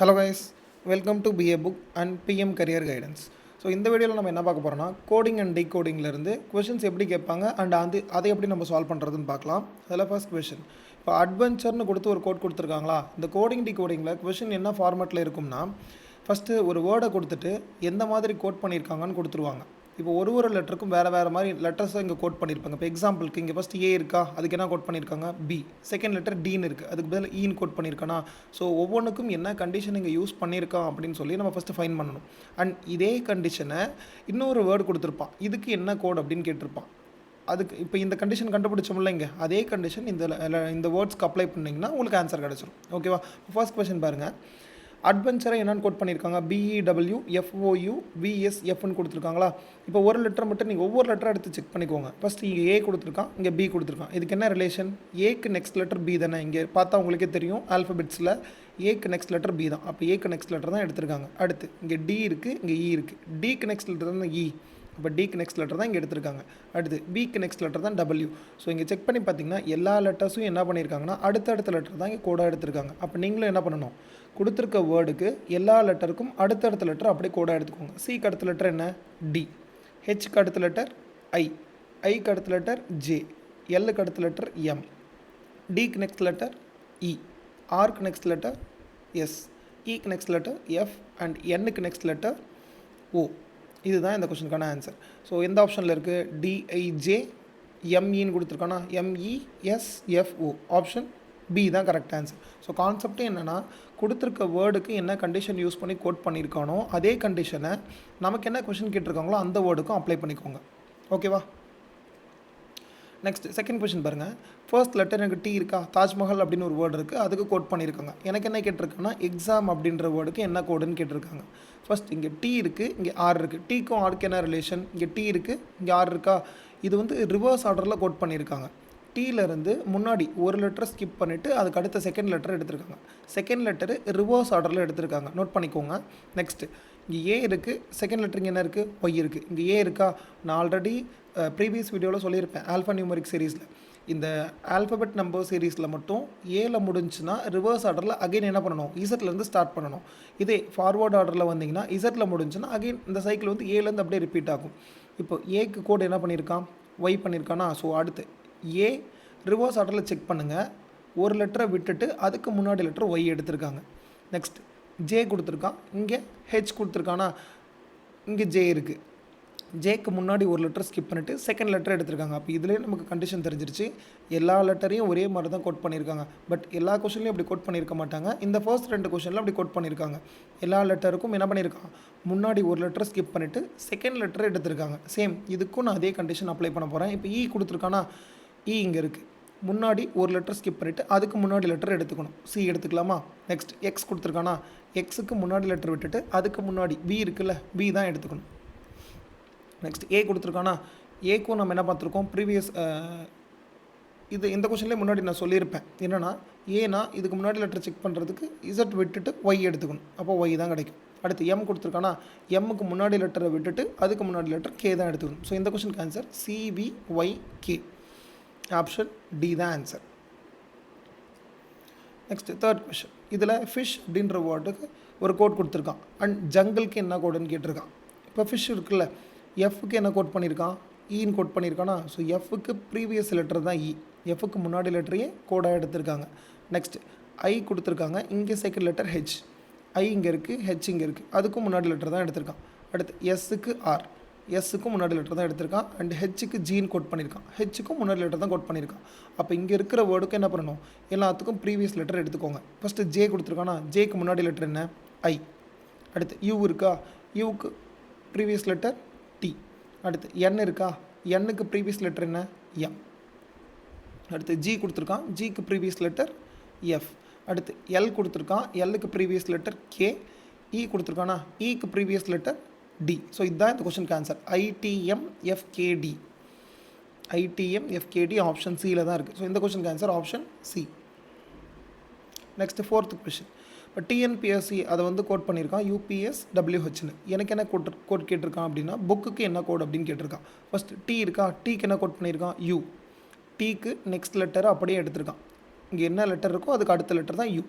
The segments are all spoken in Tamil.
Hello guys, welcome to BA book and BM career guidance. So இந்த வீடியோவில் நம்ம என்ன பார்க்க போகிறோம்னா, கோடிங் அண்ட் டீகோடிங்லேருந்து கொஷின்ஸ் எப்படி கேட்பாங்க அண்ட் அதை எப்படி நம்ம சால்வ் பண்ணுறதுன்னு பார்க்கலாம். அதில் ஃபர்ஸ்ட் கொஷின், இப்போ அட்வென்ச்சர்னு கொடுத்து ஒரு கோட் கொடுத்துருக்காங்களா, இந்த கோடிங் டீகோடிங்கில் கொஷின் என்ன ஃபார்மேட்டில் இருக்கும்னா, ஃபஸ்ட்டு ஒரு வேர்டை கொடுத்துட்டு எந்த மாதிரி கோட் பண்ணியிருக்காங்கன்னு கொடுத்துருவாங்க. இப்போ ஒரு லெட்டருக்கும் வேறு மாதிரி லெட்டர்ஸை இங்கே கோட் பண்ணியிருப்பாங்க. இப்போ எக்ஸாம்பிளுக்கு இங்கே ஃபஸ்ட் ஏ இருக்கா, அதுக்கு என்ன கோட் பண்ணியிருக்காங்க பி, செகண்ட் லெட்டர் டீன்னு இருக்குது, அதுக்கு பதில் ஈன்னு கோட் பண்ணியிருக்கானா. ஸோ ஒவ்வொன்றுக்கும் என்ன கண்டிஷன் இங்கே யூஸ் பண்ணியிருக்கான் அப்படின்னு சொல்லி நம்ம ஃபஸ்ட்டு ஃபைன் பண்ணணும். அண்ட் இதே கண்டிஷனை இன்னொரு வேர்டு கொடுத்துருப்பான், இதுக்கு என்ன கோட் அப்படின்னு கேட்டிருப்பான். அதுக்கு இப்போ இந்த கண்டிஷன் கண்டுபிடிச்சோம்ல, இங்கே அதே கண்டிஷன் இந்த வேர்ட்ஸ்க்கு அப்ளை பண்ணிங்கன்னா உங்களுக்கு ஆன்சர் கிடச்சிரும். ஓகேவா? ஃபர்ஸ்ட் கொஸ்டின் பாருங்கள். அட்வென்ச்சரை என்னென்னு கோட் பண்ணியிருக்காங்க, BEWFOUVSFன்னு கொடுத்துருக்காங்களா. இப்போ ஒரு லெட்டர் மட்டும் நீங்கள் ஒவ்வொரு லெட்டரை எடுத்து செக் பண்ணிக்கோங்க. ஃபஸ்ட் இங்கே ஏ கொடுத்துருக்கான், இங்கே பி கொடுத்துருக்கான். இதுக்கு என்ன ரிலேஷன்? ஏக்கு நெக்ஸ்ட் லெட்டர் பி தானே. இங்கே பார்த்தா உங்களுக்கே தெரியும், ஆல்ஃபபெட்ஸில் ஏக்கு நெக்ஸ்ட் லெட்டர் பி தான். அப்போ ஏக்கு நெக்ஸ்ட் லெட்டர் தான் எடுத்திருக்காங்க. அடுத்து இங்கே டி இருக்குது, இங்கே இ இருக்குது. டிக்கு நெக்ஸ்ட் லெட்டர் தான் இ, இப்போ டிக்கு நெக்ஸ்ட் லெட்டர் தான் இங்கே எடுத்திருக்காங்க. அடுத்து பிக்கு நெக்ஸ்ட் லெட்டர் தான் டபிள்யூ. ஸோ இங்கே செக் பண்ணி பார்த்தீங்கன்னா எல்லா லெட்டர்ஸும் என்ன பண்ணியிருக்காங்கன்னா அடுத்தடுத்த லெட்டர் தான் இங்கே கோடாக எடுத்திருக்காங்க. அப்போ நீங்களும் என்ன பண்ணணும், கொடுத்துருக்க வேர்டுக்கு எல்லா லெட்டருக்கும் அடுத்தடுத்த லெட்டர் அப்படியே கோடாக எடுத்துக்கோங்க. சிக்கு அடுத்த லெட்டர் என்ன, டி. ஹெச்க்கு அடுத்த லெட்டர் ஐ, ஐக்கு அடுத்த லெட்டர் ஜே, எல்லுக்கு அடுத்த லெட்டர் எம், டிக்கு நெக்ஸ்ட் லெட்டர் இ, ஆர்க்கு நெக்ஸ்ட் லெட்டர் எஸ், இக்கு நெக்ஸ்ட் லெட்டர் எஃப் அண்ட் என்னுக்கு நெக்ஸ்ட் லெட்டர் ஓ. இதுதான் இந்த கொஸ்டினுக்கான ஆன்சர். ஸோ எந்த ஆப்ஷனில் இருக்குது, டிஐஜே எம்இன்னு கொடுத்துருக்கானா, எம்இஎஸ்எஃப்ஓ. ஆப்ஷன் பி தான் கரெக்ட் ஆன்சர். ஸோ கான்செப்டே என்னென்னா, கொடுத்துருக்க வேர்டுக்கு என்ன கண்டிஷன் யூஸ் பண்ணி கோட் பண்ணியிருக்கானோ அதே கண்டிஷனை நமக்கு என்ன கொஷின் கேட்டிருக்காங்களோ அந்த வேர்டுக்கும் அப்ளை பண்ணிக்கோங்க. ஓகேவா? நெக்ஸ்ட் செகண்ட் கொஷின் பாருங்கள். ஃபர்ஸ்ட் லெட்டர் எனக்கு டி இருக்கா, தாஜ்மஹல் அப்படின்னு ஒரு வேர்டு இருக்குது, அதுக்கு கோட் பண்ணியிருக்காங்க. எனக்கு என்ன கேட்டிருக்காங்கன்னா எக்ஸாம் அப்படின்ற வேர்டுக்கு என்ன கோடுன்னு கேட்டிருக்காங்க. ஃபஸ்ட் இங்கே டி இருக்குது, இங்கே ஆர் இருக்குது. டிக்கும் ஆருக்கு என்ன ரிலேஷன், இங்கே டி இருக்குது, இங்கே ஆர் இருக்கா. இது வந்து ரிவர்ஸ் ஆர்டரில் கோட் பண்ணியிருக்காங்க. டீலேருந்து முன்னாடி ஒரு லெட்டரை ஸ்கிப் பண்ணிவிட்டு அதுக்கு அடுத்த செகண்ட் லெட்டர் எடுத்திருக்காங்க. செகண்ட் லெட்டரு ரிவர்ஸ் ஆர்டரில் எடுத்திருக்காங்க, நோட் பண்ணிக்கோங்க. நெக்ஸ்ட்டு இங்கே ஏ இருக்குது, செகண்ட் லெட்டர் இங்கே என்ன இருக்குது, ஒய் இருக்குது. இங்கே ஏ இருக்கா, நான் ஆல்ரெடி ப்ரீவியஸ் வீடியோவில் சொல்லியிருப்பேன் ஆல்ஃபா நியூமரிக் சீரீஸில். இந்த ஆல்ஃபபெட் நம்பர் சீரீஸில் மட்டும் ஏல முடிஞ்சுன்னா ரிவர்ஸ் ஆர்டரில் அகைன் என்ன பண்ணணும், இசட்லேருந்து ஸ்டார்ட் பண்ணணும். இதே ஃபார்வர்ட் ஆர்டரில் வந்தீங்கன்னா இசட்டில் முடிஞ்சுன்னா அகைன் இந்த சைக்கிள் வந்து ஏலேருந்து அப்படியே ரிப்பீட் ஆகும். இப்போ ஏக்கு கோடு என்ன பண்ணியிருக்கான், ஒய் பண்ணியிருக்கானா. ஸோ அடுத்து ஏ ரிவர்ஸ் ஆர்டரில் செக் பண்ணுங்கள், ஒரு லெட்டரை விட்டுட்டு அதுக்கு முன்னாடி லெட்டர் ஒய் எடுத்திருக்காங்க. நெக்ஸ்ட் ஜே கொடுத்துருக்கான், இங்கே ஹெச் கொடுத்துருக்கானா, இங்கே ஜே இருக்குது. ஜேக்கு முன்னாடி ஒரு லெட்டர் ஸ்கிப் பண்ணிவிட்டு செகண்ட் லெட்டர் எடுத்திருக்காங்க. அப்போ இதுலேயே நமக்கு கண்டிஷன் தெரிஞ்சிருச்சு, எல்லா லெட்டரையும் ஒரே மாதிரி தான் கோட் பண்ணியிருக்காங்க. பட் எல்லா கொஷின்லையும் அப்படி கோட் பண்ணியிருக்க மாட்டாங்க. இந்த ஃபர்ஸ்ட் 2 கொஷனில் அப்படி கோட் பண்ணியிருக்காங்க. எல்லா லெட்டருக்கும் என்ன பண்ணியிருக்காங்க, முன்னாடி ஒரு லெட்டர் ஸ்கிப் பண்ணிவிட்டு செகண்ட் லெட்டர் எடுத்திருக்காங்க. சேம் இதுக்கும் நான் அதே கண்டிஷன் அப்ளை பண்ண போகிறேன். இப்போ இ கொடுத்துருக்கானா, இ இங்கே இருக்குது, முன்னாடி ஒரு லெட்டர் ஸ்கிப் பண்ணிவிட்டு அதுக்கு முன்னாடி லெட்டர் எடுத்துக்கணும். சி எடுத்துக்கலாமா. நெக்ஸ்ட் எக்ஸ் கொடுத்துருக்கானா, எக்ஸுக்கு முன்னாடி லெட்டர் விட்டுட்டு அதுக்கு முன்னாடி பி இருக்குல்ல, பி தான் எடுத்துக்கணும். நெக்ஸ்ட் ஏ கொடுத்துருக்கானா, ஏக்கும் நம்ம என்ன பார்த்துருக்கோம் ப்ரீவியஸ் இந்த கொஷன்லேயே முன்னாடி நான் சொல்லியிருப்பேன். என்னென்னா ஏனா இதுக்கு முன்னாடி லெட்டர் செக் பண்ணுறதுக்கு இசட் விட்டுட்டு ஒய் எடுத்துக்கணும், அப்போ ஒய் தான் கிடைக்கும். அடுத்து எம் கொடுத்துருக்கானா, எம்முக்கு முன்னாடி லெட்டரை விட்டுட்டு அதுக்கு முன்னாடி லெட்டர் கே தான் எடுத்துக்கணும். ஸோ இந்த கொஷனுக்கு ஆன்சர் CVYK. ஆப்ஷன் டி தான் ஆன்சர். Next third question. இதில் ஃபிஷ் அப்படின்ற வேர்டுக்கு ஒரு கோட் கொடுத்துருக்கான் அண்ட் ஜங்கிளுக்கு என்ன கோடுன்னு கேட்டிருக்கான். இப்போ ஃபிஷ் இருக்குல்ல, எஃப்க்கு என்ன கோட் பண்ணியிருக்கான், ஈன்னு கோட் பண்ணியிருக்கானா. ஸோ எஃப்க்கு ப்ரீவியஸ் லெட்டர் தான் இ, எஃப்க்கு முன்னாடி லெட்டரையே கோடாக எடுத்திருக்காங்க. நெக்ஸ்ட் ஐ கொடுத்துருக்காங்க, இங்கே செகண்ட் லெட்டர் ஹெச், ஐ இங்கே இருக்குது, ஹெச் இங்கே இருக்குது, அதுக்கும் முன்னாடி லெட்டர் தான் எடுத்திருக்கான். அடுத்து எஸ்ஸுக்கு ஆர், எஸ்ஸுக்கும் முன்னாடி லெட்டர் தான் எடுத்திருக்கான். அண்ட் ஹெச்சுக்கு ஜீன் கோட் பண்ணியிருக்கான், ஹெச்சுக்கும் முன்னாடி லெட்டர் தான் கோட் பண்ணியிருக்கான். அப்போ இங்கே இருக்கிற வேர்டுக்கு என்ன பண்ணணும், எல்லாத்துக்கும் ப்ரீவியஸ் லெட்டர் எடுத்துக்கோங்க. ஃபஸ்ட்டு ஜே கொடுத்துருக்கானா, ஜேக்கு முன்னாடி லெட்டர் என்ன, ஐ. அடுத்து யூ இருக்கா, யூக்கு ப்ரீவியஸ் லெட்டர் டி. அடுத்து என் இருக்கா, எண்ணுக்கு ப்ரீவியஸ் லெட்டர் என்ன, எம். அடுத்து ஜி கொடுத்துருக்கான், ஜிக்கு ப்ரீவியஸ் லெட்டர் எஃப். அடுத்து எல் கொடுத்துருக்கான், எல்லுக்கு ப்ரீவியஸ் லெட்டர் கே. இ கொடுத்துருக்கானா, இக்கு ப்ரீவியஸ் லெட்டர் டி. ஸோ இதுதான் இந்த கொஸ்டினுக்கு ஆன்சர், ITMFKD. ITMFKD ஆப்ஷன் சியில் தான் இருக்குது. ஸோ இந்த கொஸ்டினுக்கு answer option C. Next fourth question. இப்போ டிஎன்பிஎஸ்சி அதை வந்து கோட் பண்ணியிருக்கான் UPSWHன்னு. எனக்கு என்ன கோட் கேட்டிருக்கான் அப்படின்னா, புக்குக்கு என்ன கோட் அப்படின்னு கேட்டிருக்கான். ஃபஸ்ட் டி இருக்கா, டிக்கு என்ன கோட் பண்ணியிருக்கான், யூ. டிக்கு நெக்ஸ்ட் லெட்டரை அப்படியே எடுத்திருக்கான். இங்கே என்ன லெட்டர் இருக்கோ அதுக்கு அடுத்த லெட்டர் தான் யூ.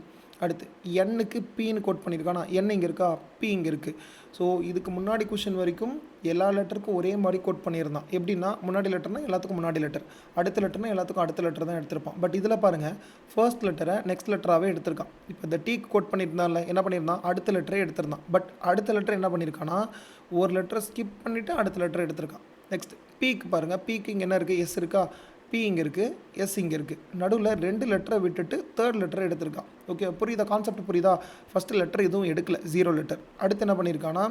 அடுத்து எண்ணுக்கு பின்னு கோட் பண்ணியிருக்கானா, என் இங்கே இருக்கா, பி இங்கே இருக்குது. ஸோ இதுக்கு முன்னாடி கொஷின் வரைக்கும் எல்லா லெட்டருக்கும் ஒரே மாதிரி கோட் பண்ணியிருந்தான். எப்படின்னா முன்னாடி லெட்டர்னா எல்லாத்துக்கும் முன்னாடி லெட்டர், அடுத்த லெட்டர்னா எல்லாத்துக்கும் அடுத்த லெட்டர் தான் எடுத்திருப்பான். பட் இதில் பாருங்கள் ஃபர்ஸ்ட் லெட்டரை நெக்ஸ்ட் லெட்டராகவே எடுத்திருக்கான். இப்போ இந்த டீக்கு கோட் பண்ணியிருந்தான்ல, என்ன பண்ணியிருந்தான், அடுத்த லெட்டரே எடுத்திருந்தான். பட் அடுத்த லெட்டர் என்ன பண்ணியிருக்கான்னா ஒரு லெட்டரை ஸ்கிப் பண்ணிவிட்டு அடுத்த லெட்டர் எடுத்திருக்கான். நெக்ஸ்ட் பீக்கு பாருங்கள், பீக்கு இங்கே என்ன இருக்குது, எஸ் இருக்கா, பி இங்கே இருக்குது, எஸ் இங்கே இருக்குது. நடுவில் 2 லெட்டரை விட்டுட்டு தேர்ட் லெட்டரை எடுத்திருக்கான். ஓகே, புரியுதா, கான்செப்ட் புரியுதா? ஃபஸ்ட்டு லெட்டர் எதுவும் எடுக்கல, 0 லெட்டர். அடுத்து என்ன பண்ணியிருக்கான்னா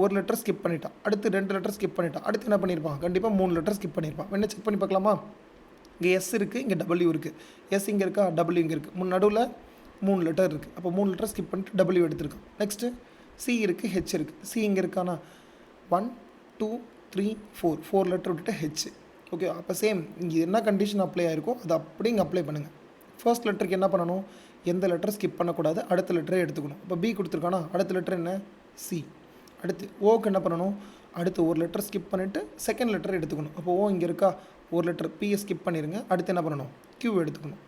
ஒரு லெட்டர் ஸ்கிப் பண்ணிட்டான், அடுத்து 2 லெட்டர் ஸ்கிப் பண்ணிட்டான், அடுத்து என்ன பண்ணியிருப்பான், கண்டிப்பாக 3 லெட்டர் ஸ்கிப் பண்ணியிருப்பான். என்ன செக் பண்ணி பார்க்கலாமா? இங்கே எஸ் இருக்குது, இங்கே டபிள்யூ இருக்குது, எஸ் இங்கே இருக்கா, டபிள்யூ இங்கே இருக்குது, நடுவில் 3 லெட்டர் இருக்குது. அப்போ 3 லெட்டர் ஸ்கிப் பண்ணிட்டு டபிள்யூ எடுத்திருக்கான். நெக்ஸ்ட்டு சி இருக்குது, ஹெச் இருக்குது. சி இங்கே இருக்கானா 1 2 3 4 லெட்டர் விட்டுட்டு ஹெச். ஓகே, அப்போ சேம் இங்கே என்ன கண்டிஷன் அப்ளை ஆகிருக்கோ அது அப்படி இங்கே அப்ளை பண்ணுங்கள். ஃபர்ஸ்ட் லெட்டருக்கு என்ன பண்ணணும், எந்த லெட்டர் ஸ்கிப் பண்ணக்கூடாது, அடுத்த லெட்டரே எடுத்துக்கணும். இப்போ பி கொடுத்துருக்கானா அடுத்த லெட்டர் என்ன, சி. அடுத்து ஓக்கு என்ன பண்ணணும், அடுத்து ஒரு லெட்டர் ஸ்கிப் பண்ணிவிட்டு செகண்ட் லெட்டர் எடுத்துக்கணும். அப்போ ஓ இங்கே இருக்கா, ஒரு லெட்டர் பியை ஸ்கிப் பண்ணிடுங்க, அடுத்து என்ன பண்ணணும், கியூ எடுத்துக்கணும்.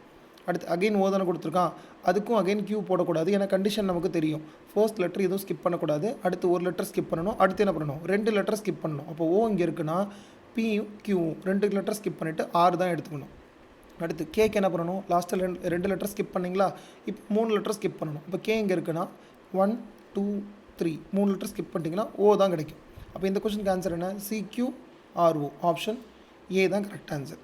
அடுத்து அகைன் ஓ தானே கொடுத்துருக்கான், அதுக்கும் அகைன் கியூ போடக்கூடாது, ஏன்னா கண்டிஷன் நமக்கு தெரியும். ஃபர்ஸ்ட் லெட்டர் எதுவும் ஸ்கிப் பண்ணக்கூடாது, அடுத்து ஒரு லெட்டர் ஸ்கிப் பண்ணணும், அடுத்து என்ன பண்ணணும், 2 லெட்டர் ஸ்கிப் பண்ணணும். அப்போ ஓ இங்கே இருக்குன்னா பியும் கியூவும் 2 லெட்டர் ஸ்கிப் பண்ணிவிட்டு 6 தான் எடுத்துக்கணும். அடுத்து கேக்கு என்ன பண்ணணும், லாஸ்ட்டில் 2 லெட்டர் ஸ்கிப் பண்ணிங்களா, இப்போ 3 லெட்டர் ஸ்கிப் பண்ணணும். இப்போ கே இங்கே இருக்குன்னா 1 2 3 3 லெட்டர் ஸ்கிப் பண்ணிட்டீங்கன்னா ஓ தான் கிடைக்கும். அப்போ இந்த கொஸ்டினுக்கு ஆன்சர் என்ன, CQRO, ஆப்ஷன் ஏ தான் correct answer.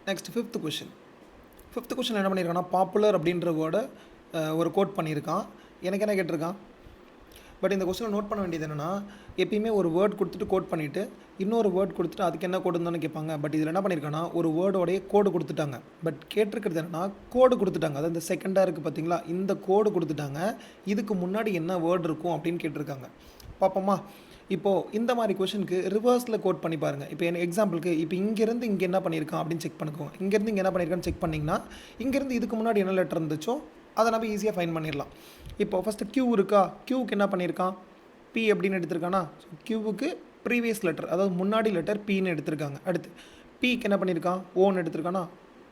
Next fifth question என்ன பண்ணியிருக்கான்னா பாப்புலர் அப்படின்ற வேர்டை ஒரு கோட் பண்ணியிருக்கான். எனக்கு என்ன கேட்டிருக்கான், பட் இந்த கொஸ்டினை நோட் பண்ண வேண்டியது என்னென்னா எப்பயுமே ஒரு வேர்ட் கொடுத்துட்டு கோட் பண்ணிவிட்டு இன்னொரு வேர்ட் கொடுத்துட்டு அதுக்கு என்ன கோடுன்னு தானே கேட்பாங்க. பட் இதில் என்ன பண்ணியிருக்காங்கன்னா ஒரு வேர்டோடைய கோடு கொடுத்துட்டாங்க. பட் கேட்டிருக்கிறது என்னென்னா கோடு கொடுத்துட்டாங்க, அதாவது இந்த செகண்டாக இருக்குது பார்த்தீங்களா, இந்த கோடு கொடுத்துட்டாங்க, இதுக்கு முன்னாடி என்ன வேர்டு இருக்கும் அப்படின்னு கேட்டிருக்காங்க. பார்ப்போமா? இப்போது இந்த மாதிரி கொஷனுக்கு ரிவர்ஸில் கோட் பண்ணி பாருங்கள். இப்போ எனக்கு எக்ஸாம்பிளுக்கு இப்போ இங்கேருந்து இங்கே என்ன பண்ணியிருக்கான் அப்படின்னு செக் பண்ணிக்கோங்க. இங்கேருந்து இங்கே என்ன பண்ணியிருக்கான்னு செக் பண்ணிங்கன்னா இங்கேருந்து இதுக்கு முன்னாடி என்ன லெட்டர் இருந்துச்சோ அதை நம்ம ஈஸியாக ஃபைன் பண்ணிடலாம். இப்போ ஃபஸ்ட்டு கியூ இருக்கா, கியூவுக்கு என்ன பண்ணியிருக்கான், பி அப்படின்னு எடுத்திருக்கானா, ஸோ கியூவுக்கு ப்ரீவியஸ் லெட்டர் அதாவது முன்னாடி லெட்டர் பின்னு எடுத்திருக்காங்க. அடுத்து பிக்கு என்ன பண்ணியிருக்கான், ஓன்னு எடுத்திருக்கானா,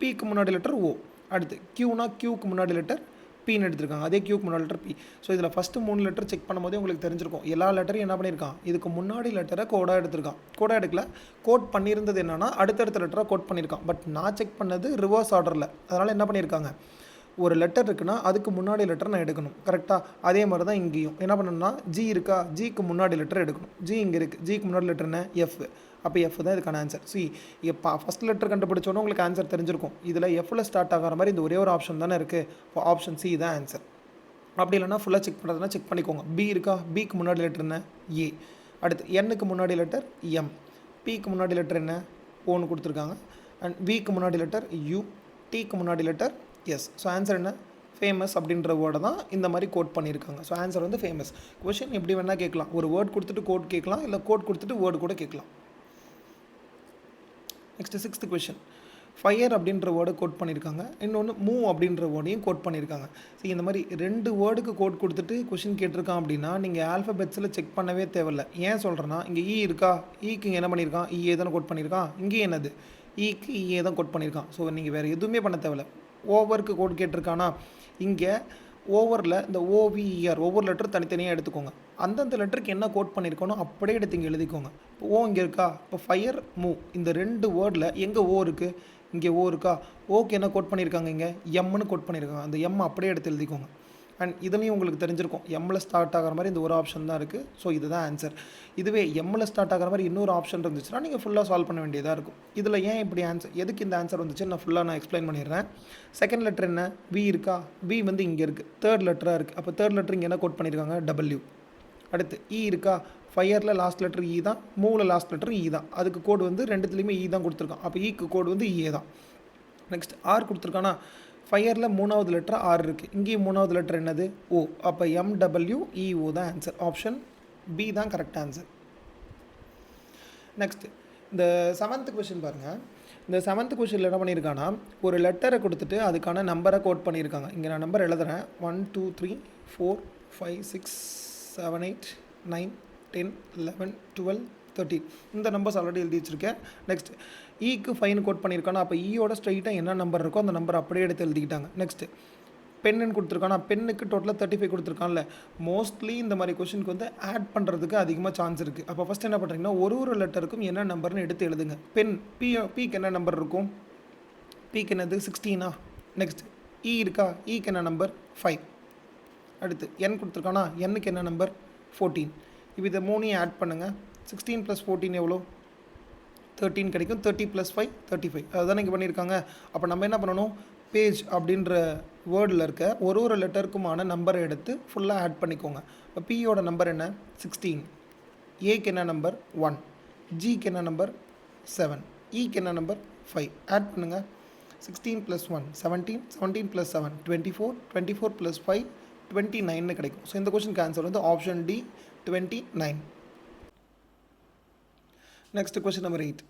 பிக்கு முன்னாடி லெட்டர் ஓ. அடுத்து கியூனா கியூக்கு முன்னாடி லெட்டர் பின்னு எடுத்திருக்காங்க, அதே கியூக்கு முன்னாடி லெட்டர் பி. ஸோ இதில் ஃபஸ்ட்டு 3 லெட்டர் செக் பண்ணும்போதே உங்களுக்கு தெரிஞ்சிருக்கும் எல்லா லெட்டரையும் என்ன பண்ணியிருக்கான், இதுக்கு முன்னாடி லெட்டரை கோடாக எடுத்திருக்கான். கோடாக எடுக்கல, கோட் பண்ணியிருந்தது என்னென்னா அடுத்தடுத்த லெட்டராக கோட் பண்ணியிருக்கான். பட் நான் செக் பண்ணது ரிவர்ஸ் ஆர்டரில், அதனால் என்ன பண்ணியிருக்காங்க, ஒரு லெட்டர் இருக்குன்னா அதுக்கு முன்னாடி லெட்டர் நான் எடுக்கணும். கரெக்டாக அதே மாதிரி தான் இங்கேயும் என்ன பண்ணணும்னா ஜி இருக்கா, ஜிக்கு முன்னாடி லெட்டர் எடுக்கணும். ஜி இங்கே இருக்குது, ஜிக்கு முன்னாடி லெட்டர் என்ன, எஃப். அப்போ எஃப் தான் இதுக்கான ஆன்சர். இப்போ ஃபஸ்ட் லெட்டர் கண்டுபிடிச்சோன்னா உங்களுக்கு ஆன்சர் தெரிஞ்சிருக்கும். இதில் எஃப்ல ஸ்டார்ட் ஆகிற மாதிரி இந்த ஒரே ஒரு ஆப்ஷன் தானே இருக்குது. இப்போ ஆப்ஷன் சி தான் ஆன்சர். அப்படி இல்லைனா ஃபுல்லாக செக் பண்ணுறதுனா செக் பண்ணிக்கோங்க. பி இருக்கா, பிக்கு முன்னாடி லெட்டர் என்ன, ஏ. அடுத்து எண்ணுக்கு முன்னாடி லெட்டர் எம், பிக்கு முன்னாடி லெட்டர் என்ன, ஓன்னு கொடுத்துருக்காங்க. அண்ட் விக்கு முன்னாடி லெட்டர் யூ, டிக்கு முன்னாடி லெட்டர் எஸ். ஸோ ஆன்சர் என்ன, ஃபேமஸ் அப்படின்ற வேர்டை தான் இந்த மாதிரி கோட் பண்ணியிருக்காங்க. ஸோ ஆன்சர் வந்து ஃபேமஸ். கொஷின் எப்படி வேணால் கேட்கலாம், ஒரு வேர்ட் கொடுத்துட்டு கோட் கேட்கலாம், இல்லை கோட் கொடுத்துட்டு வேர்டு கூட கேட்கலாம். நெக்ஸ்ட் 6th கொஷின், ஃபயர் அப்படின்ற வேர்டை கோட் பண்ணியிருக்காங்க, இன்னொன்று மூவ் அப்படின்ற வேர்டையும் கோட் பண்ணியிருக்காங்க. ஸோ இந்த மாதிரி 2 வேர்டுக்கு கோட் கொடுத்துட்டு கொஷின் கேட்டிருக்கான் அப்படின்னா நீங்கள் ஆல்ஃபபெட்ஸில் செக் பண்ணவே தேவையில்லை. ஏன் சொல்கிறேன்னா இங்கே இ இருக்கா, ஈக்கு இங்கே என்ன பண்ணியிருக்கான், இஏ தானே கோட் பண்ணியிருக்கான், இங்கே என்னது ஈக்கு இஏ தான் கோட் பண்ணியிருக்கான். ஸோ நீங்கள் வேறு எதுவுமே பண்ண தேவையில்லை. ஓவருக்கு கோட் கேட்டிருக்கானா, இங்கே ஓவரில் இந்த ஓவிஇஆர் ஒவ்வொரு லெட்டர் தனித்தனியாக எடுத்துக்கோங்க. அந்தந்த லெட்டருக்கு என்ன கோட் பண்ணியிருக்கணும் அப்படியே எடுத்து இங்கே எழுதிக்கோங்க. இப்போ ஓ இங்கே இருக்கா, இப்போ ஃபயர் மூவ் இந்த 2 வேர்டில் எங்கே ஓ இருக்குது, இங்கே ஓ இருக்கா, ஓக்கு என்ன கோட் பண்ணியிருக்காங்க, இங்கே எம்னு கோட் பண்ணியிருக்காங்க. அந்த எம் அப்படியே எடுத்து எழுதிக்கோங்க. அண்ட் இதுலேயும் உங்களுக்கு தெரிஞ்சிருக்கும் எம்மில் ஸ்டார்ட் ஆகிற மாதிரி இந்த ஒரு ஆப்ஷன் தான் இருக்குது. ஸோ இதுதான் ஆன்சர். இதுவே எம்மில் ஸ்டார்ட் ஆகிற மாதிரி இன்னொரு ஆப்ஷன் இருந்துச்சுன்னா நீங்கள் ஃபுல்லாக சால்வ் பண்ண வேண்டியதாக இருக்கும். இதில் ஏன் இப்படி ஆன்சர், எதுக்கு இந்த ஆன்சர் வந்துச்சு நான் ஃபுல்லாக எக்ஸ்பிளைன் பண்ணிடுறேன். செகண்ட் லெட்டர் என்ன, வி இருக்கா, வி வந்து இங்கே இருக்குது, தேர்ட் லெட்டராக இருக்குது. அப்போ தேர்ட் லெட்டர் இங்கே என்ன கோட் பண்ணியிருக்காங்க, டபிள்யூ. அடுத்து இ இருக்கா, ஃபயரில் லாஸ்ட் லெட்டர் இ தான், மூவில் லாஸ்ட் லெட்டர் இ தான், அதுக்கு கோடு வந்து ரெண்டுத்துலேயுமே இ தான் கொடுத்துருக்கான். அப்போ ஈக்கு கோடு வந்து இஏ தான். நெக்ஸ்ட் ஆர் கொடுத்துருக்கானா, ஃபயரில் 3வது லெட்டர் ஆர் இருக்குது, இங்கேயும் 3வது லெட்டர் என்னது ஓ. அப்போ MWEO தான் ஆன்சர். ஆப்ஷன் பி தான் கரெக்ட் ஆன்சர். நெக்ஸ்ட் இந்த 7th கொஷின் பாருங்கள். இந்த 7th கொஷினில் என்ன பண்ணியிருக்காங்கன்னா ஒரு லெட்டரை கொடுத்துட்டு அதுக்கான நம்பரை கோட் பண்ணியிருக்காங்க. இங்கே நான் நம்பர் எழுதுகிறேன், 1 2 3 4 5 6 7 8 9 10 11 12 13 இந்த நம்பர்ஸ் ஆல்ரெடி எழுதி வச்சுருக்கேன். நெக்ஸ்ட் ஈக்கு 5ன்னு கோட் பண்ணியிருக்கானா, அப்போ ஈயோட ஸ்ட்ரைட்டாக என்ன நம்பர் இருக்கோ அந்த நம்பர் அப்படியே எடுத்து எழுதிக்கிட்டாங்க. நெக்ஸ்ட்டு பென்னு கொடுத்துருக்கானா, பென்னுக்கு டோட்டலாக 35 கொடுத்துருக்கான்ல. மோஸ்ட்லி இந்த மாதிரி கொஷினுக்கு வந்து ஆட் பண்ணுறதுக்கு அதிகமாக சான்ஸ் இருக்குது. அப்போ ஃபஸ்ட் என்ன பண்ணுறீங்கன்னா, ஒரு லெட்டருக்கும் என்ன நம்பர்னு எடுத்து எழுதுங்க. பென் பிக்கு என்ன நம்பர் இருக்கும்? பிக்கு என்னது 16ஆ? நெக்ஸ்ட் இ இருக்கா? ஈக்கு என்ன நம்பர் 5. அடுத்து என் கொடுத்துருக்கானா, என்னுக்கு என்ன நம்பர் 14. இப்போ இதை 3 ஆட் பண்ணுங்கள். 16 + 14 எவ்வளோ? 13 கிடைக்கும். 30 + 5 35. அதுதான் இங்கே பண்ணியிருக்காங்க. அப்போ நம்ம என்ன பண்ணணும், பேஜ் அப்படின்ற வேர்டில் இருக்க ஒரு லெட்டருக்குமான நம்பரை எடுத்து ஃபுல்லாக ஆட் பண்ணிக்கோங்க. இப்போ பியோட நம்பர் என்ன? 16. ஏக்கு என்ன நம்பர்? 1. ஜிக்கு என்ன நம்பர்? 7. ஈக்கு என்ன நம்பர்? 5. ஆட் பண்ணுங்கள். 16 + 1 17, 17 + 7 24, 24 + 5 29 கிடைக்கும். ஸோ இந்த கொஸ்டின் ஆன்சர் வந்து option D 29. Next question number 8.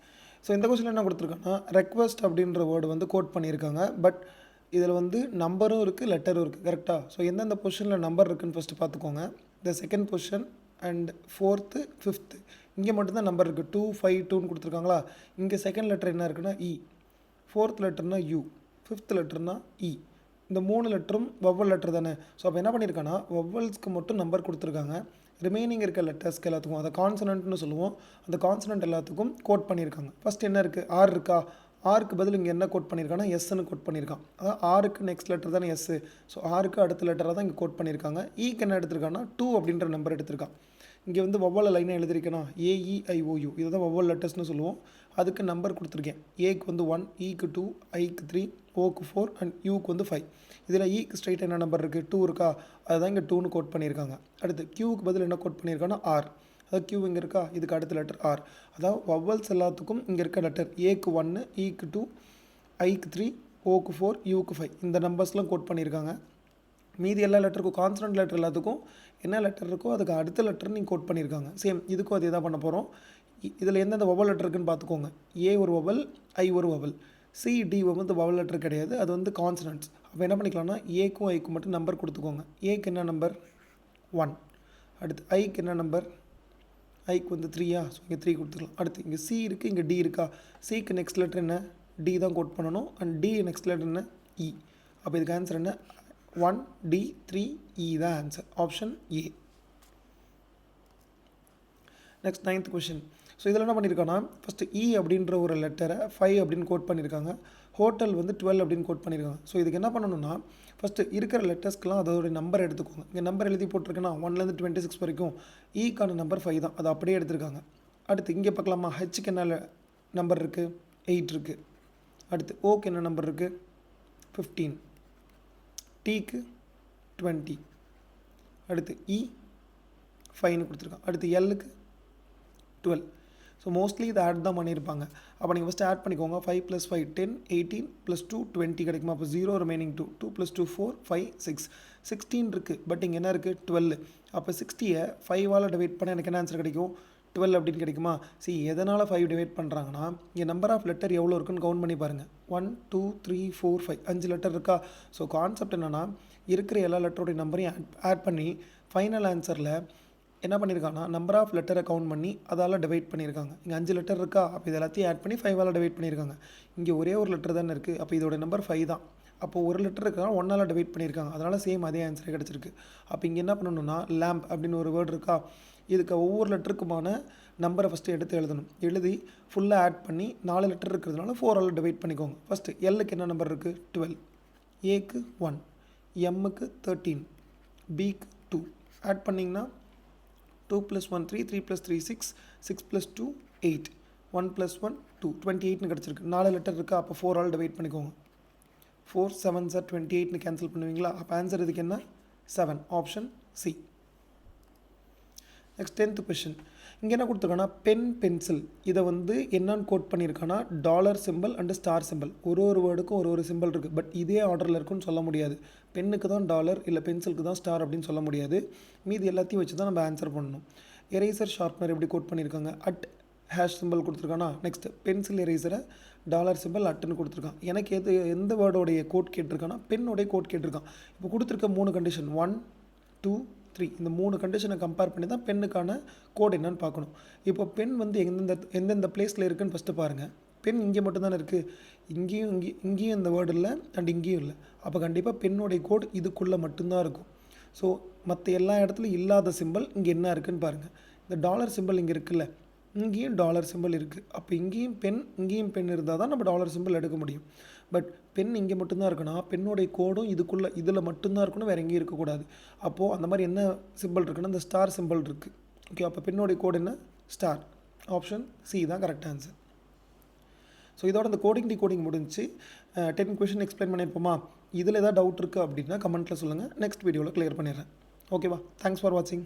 So இந்த கொஸ்டின் என்ன கொடுத்துருக்காங்கன்னா, ரெக்வஸ்ட் அப்படின்ற வேர்டு வந்து கோட் பண்ணியிருக்காங்க. பட் இதில் வந்து நம்பரும் இருக்குது, லெட்டரும் இருக்குது. கரெக்டாக? ஸோ எந்தெந்த பொசிஷனில் நம்பர் இருக்குதுன்னு ஃபஸ்ட்டு பார்த்துக்கோங்க. இந்த second position and 4th 5th இங்கே மட்டும்தான் நம்பர் இருக்குது. 2 5 2ன்னு கொடுத்துருக்காங்களா. இங்கே செகண்ட் லெட்டர் என்ன இருக்குன்னா இ, 4th லெட்டர்னா யூ, 5th லெட்டர்னா இ. இந்த 3 லெட்டரும் வவ்வல் லெட்டர் தானே. ஸோ அப்போ என்ன பண்ணியிருக்காங்கன்னா, வவ்வல்ஸ்க்கு மட்டும் நம்பர் கொடுத்துருக்காங்க. ரிமைனிங் இருக்க லெட்டர்ஸ்க்கு எல்லாத்துக்கும், அதை கான்சனன்ட்னு சொல்லுவோம், அந்த கான்சனன்ட் எல்லாத்துக்கும் கோட் பண்ணியிருக்காங்க. ஃபஸ்ட் என்ன இருக்குது? ஆர் இருக்கா? ஆருக்கு பதில் இங்கே என்ன கோட் பண்ணியிருக்காங்கன்னா எஸ்ன்னு கோட் பண்ணியிருக்கான். அதாவது ஆருக்கு நெக்ஸ்ட் லெட்டர் தானே எஸ்ஸு. ஸோ ஆருக்கு அடுத்த லெட்டராக தான் இங்கே கோட் பண்ணியிருக்காங்க. ஈக்கு என்ன எடுத்திருக்காங்கன்னா 2 அப்படின்ற நம்பர் எடுத்திருக்கான். இங்கே வந்து வவ்வல் லைனாக எழுதிருக்கேன்னா AEIOU, இதை தான் வவ்வல் லெட்டர்ஸ்னு சொல்லுவோம். அதுக்கு நம்பர் கொடுத்துருக்கேன். ஏக்கு வந்து 1, ஈக்கு 2, ஐக்கு 3, ஓக்கு 4 அண்ட் யூக்கு வந்து 5. இதில் ஈக்கு ஸ்ட்ரைட் என்ன நம்பர் இருக்குது? 2 இருக்கா? அதுதான் இங்கே 2ன்னு கோட் பண்ணியிருக்காங்க. அடுத்து கியூவுக்கு பதில் என்ன கோட் பண்ணியிருக்காங்கன்னா ஆர். அதாவது கியூ இங்கே இருக்கா, இதுக்கு அடுத்த லெட்டர் ஆர். அதாவது வவ்வல்ஸ் எல்லாத்துக்கும் இங்கே இருக்க லெட்டர் ஏக்கு 1, ஈக்கு 2, ஐக்கு 3, ஓக்கு 4, யூக்கு 5 இந்த நம்பர்ஸ்லாம் கோட் பண்ணியிருக்காங்க. மீதி எல்லா லெட்டருக்கும் கான்சனன்ட் லெட்டர் எல்லாத்துக்கும் என்ன லெட்டர் இருக்கோ அதுக்கு அடுத்த லெட்டர் நீங்கள் கோட் பண்ணியிருக்காங்க. சேம் இதுக்கும் அதே தான் பண்ண போகிறோம். இதில் எந்தெந்த வவ்வல் லெட்டர் இருக்குன்னு பார்த்துக்கோங்க. ஏ ஒரு வவ்வல், ஐ ஒரு வவ்வல், சி டி வந்து வவ்வல் லெட்டர் கிடையாது, அது வந்து கான்சனன்ட்ஸ். அப்போ என்ன பண்ணிக்கலாம்னா ஏக்கும் ஐக்கும் மட்டும் நம்பர் கொடுத்துக்கோங்க. ஏக்கு என்ன நம்பர்? 1. அடுத்து ஐக்கு என்ன நம்பர்? ஐக்கு வந்து 3யா? ஸோ இங்கே 3 கொடுத்துக்கலாம். அடுத்து இங்கே சி இருக்குது, இங்கே டி இருக்கா. சிக்கு நெக்ஸ்ட் லெட்டர் என்ன? டி தான் கோட் பண்ணணும். அண்ட் டி நெக்ஸ்ட் லெட்டர் என்ன? இ. அப்போ இதுக்கு ஆன்சர் என்ன? 1 D 3 E தான் answer. Option A. Next 9th question. So இதில் என்ன பண்ணியிருக்காங்கன்னா, ஃபஸ்ட்டு இ அப்படின்ற ஒரு லெட்டரை 5 அப்படின்னு கோட் பண்ணியிருக்காங்க. ஹோட்டல் வந்து 12 அப்படின்னு கோட் பண்ணியிருக்காங்க. ஸோ இதுக்கு என்ன பண்ணணும்னா, ஃபஸ்ட்டு இருக்கிற லெட்டர்ஸ்க்கெலாம் அதோடைய நம்பர் எடுத்துக்கோங்க. இங்கே நம்பர் எழுதி போட்டிருக்கேன்னா 1லேருந்து 26 வரைக்கும் ஈக்கான நம்பர் 5 தான், அது அப்படியே எடுத்துருக்காங்க. அடுத்து இங்கே பார்க்கலாமா, ஹெச்சுக்கு என்ன நம்பர் இருக்குது? 8 இருக்குது. அடுத்து ஓக்கு என்ன நம்பர் இருக்குது? 15. டீக்கு 20. அடுத்து இ 5ன்னு கொடுத்துருக்கான். அடுத்து எல்லுக்கு 12. ஸோ மோஸ்ட்லி இதை ஆட் தான் பண்ணியிருப்பாங்க. அப்போ நீங்கள் ஃபஸ்ட்டு ஆட் பண்ணிக்கோங்க. 5 + 5 10, 18 + 2 20 கிடைக்குமா? அப்போ 0 ரிமைனிங் 2, 2 + 2 4, 5 6, 16 இருக்குது. பட் இங்கே என்ன இருக்குது? 12. அப்போ 60யை 5ஆல் டிவைட் பண்ண எனக்கு என்ன ஆன்சர் கிடைக்கும்? 12 அப்படின்னு கிடைக்குமா? எதனால் 5 டிவைட் பண்ணுறாங்கன்னா, இங்கே நம்பர் ஆஃப் லெட்டர் எவ்வளோ இருக்குன்னு கவுண்ட் பண்ணி பாருங்கள். 1 2 3 4 5 5 லெட்டர் இருக்கா? ஸோ கான்செப்ட் என்னென்னா, இருக்கிற எல்லா லெட்டருடைய நம்பரையும் ஆட் பண்ணி ஃபைனல் ஆன்சரில் என்ன பண்ணியிருக்காங்கன்னா, நம்பர் ஆஃப் லெட்டரை கவுண்ட் பண்ணி அதால் டிவைட் பண்ணியிருக்காங்க. இங்கே 5 லெட்டர் இருக்கா? அப்போ இது எல்லாத்தையும் ஆட் பண்ணி 5ஆல் டிவைட் பண்ணியிருக்காங்க. இங்கே ஒரே ஒரு லெட்டர் தானே இருக்குது. அப்போ இதோட நம்பர் 5 தான். அப்போ ஒரு லெட்டர் இருக்கிறனால 1ஆல் டிவைட் பண்ணியிருக்காங்க. அதனால் சேம் அதே ஆன்சரே கிடச்சிருக்கு. அப்போ இங்கே என்ன பண்ணணும்னா, லேம்ப் அப்படின்னு ஒரு வேர்டு இருக்கா, இதுக்கு ஒவ்வொரு லெட்டருக்குமான நம்பரை ஃபஸ்ட்டு எடுத்து எழுதணும். எழுதி ஃபுல்லாக ஆட் பண்ணி 4 லெட்டர் இருக்கிறதுனால 4ஆல் டிவைட் பண்ணிக்கோங்க. ஃபஸ்ட்டு எல்லுக்கு என்ன நம்பர் இருக்குது? 12. ஏக்கு 1, எம்முக்கு 13, பிக்கு 2. ஆட் பண்ணிங்கன்னா 2 + 1 3, 3 + 3 6, 6 + 2 8, 1 + 1 2 28ன்னு கிடச்சிருக்கு. 4 லெட்டர் இருக்கா? அப்போ 4ஆல் டிவைட் பண்ணிக்கோங்க. 4 7 சார் 28ன்னு கேன்சல் பண்ணுவீங்களா? அப்போ ஆன்சர் இதுக்கு என்ன? 7. Option C. Next 10th question. இங்கே என்ன கொடுத்துருக்காங்கன்னா, பென் பென்சில் இதை வந்து என்னன்னு கோட் பண்ணியிருக்காங்கன்னா, dollar simple and star simple. ஒரு வேர்டுக்கும் ஒரு சிம்பிள் இருக்குது. பட் இதே ஆர்டரில் இருக்குன்னு சொல்ல முடியாது. பென்னுக்கு தான் டாலர், இல்லை பென்சிலுக்கு தான் ஸ்டார் அப்படின்னு சொல்ல முடியாது. மீதி எல்லாத்தையும் வச்சு தான் நம்ம ஆன்சர் பண்ணணும். எரேசர் ஷார்ப்னர் எப்படி கோட் பண்ணியிருக்காங்க? அட் ஹேஷ் சிம்பிள் கொடுத்துருக்கானா. நெக்ஸ்ட் பென்சில் எரேசரை டாலர் சிம்பிள் அட்டுன்னு கொடுத்துருக்கான். எனக்கு எந்த வேர்டோடைய கோட் கேட்டிருக்கான்னா, பென்னோடைய கோட் கேட்டிருக்கான். இப்போ கொடுத்துருக்க 3 கண்டிஷன் 1 2 3 இந்த 3 கண்டிஷனை கம்பேர் பண்ணி தான் பென்னுக்கான கோட் என்னன்னு பார்க்கணும். இப்போ பென் வந்து எந்தெந்த பிளேஸில் இருக்குன்னு ஃபஸ்ட்டு பாருங்கள். பென் இங்கே மட்டும்தானே இருக்குது, இங்கேயும் இந்த வேர்டு இல்லை அண்ட் இங்கேயும் இல்லை. அப்போ கண்டிப்பாக பென்னோடைய கோட் இதுக்குள்ளே மட்டும்தான் இருக்கும். ஸோ மற்ற எல்லா இடத்துலையும் இல்லாத சிம்பிள் இங்கே என்ன இருக்குதுன்னு பாருங்கள். இந்த டாலர் சிம்பிள் இங்கே இருக்குல்ல, இங்கேயும் டாலர் சிம்பிள் இருக்குது. அப்போ இங்கேயும் பென் இருந்தால் தான் நம்ம டாலர் சிம்பிள் எடுக்க முடியும். பட் பென் இங்கே மட்டும்தான் இருக்குன்னா பென்னோடைய கோடும் இதில் மட்டும்தான் இருக்கணும், வேறு எங்கேயும் இருக்கக்கூடாது. அப்போது அந்த மாதிரி என்ன சிம்பிள் இருக்குன்னா இந்த ஸ்டார் சிம்பிள் இருக்குது. ஓகே, அப்போ பென்னோடைய கோடு என்ன? ஸ்டார். ஆப்ஷன் சி தான் கரெக்ட் ஆன்சர். ஸோ இதோட இந்த கோடிங் முடிஞ்சு 10 கொஷின் எக்ஸ்பிளைன் பண்ணியிருப்போமா? இதில் ஏதாவது டவுட் இருக்குது அப்படின்னா கமெண்ட்டில் சொல்லுங்கள், நெக்ஸ்ட் வீடியோவில் கிளியர் பண்ணிடுறேன். ஓகேவா? தேங்க்ஸ் ஃபார் வாட்சிங்.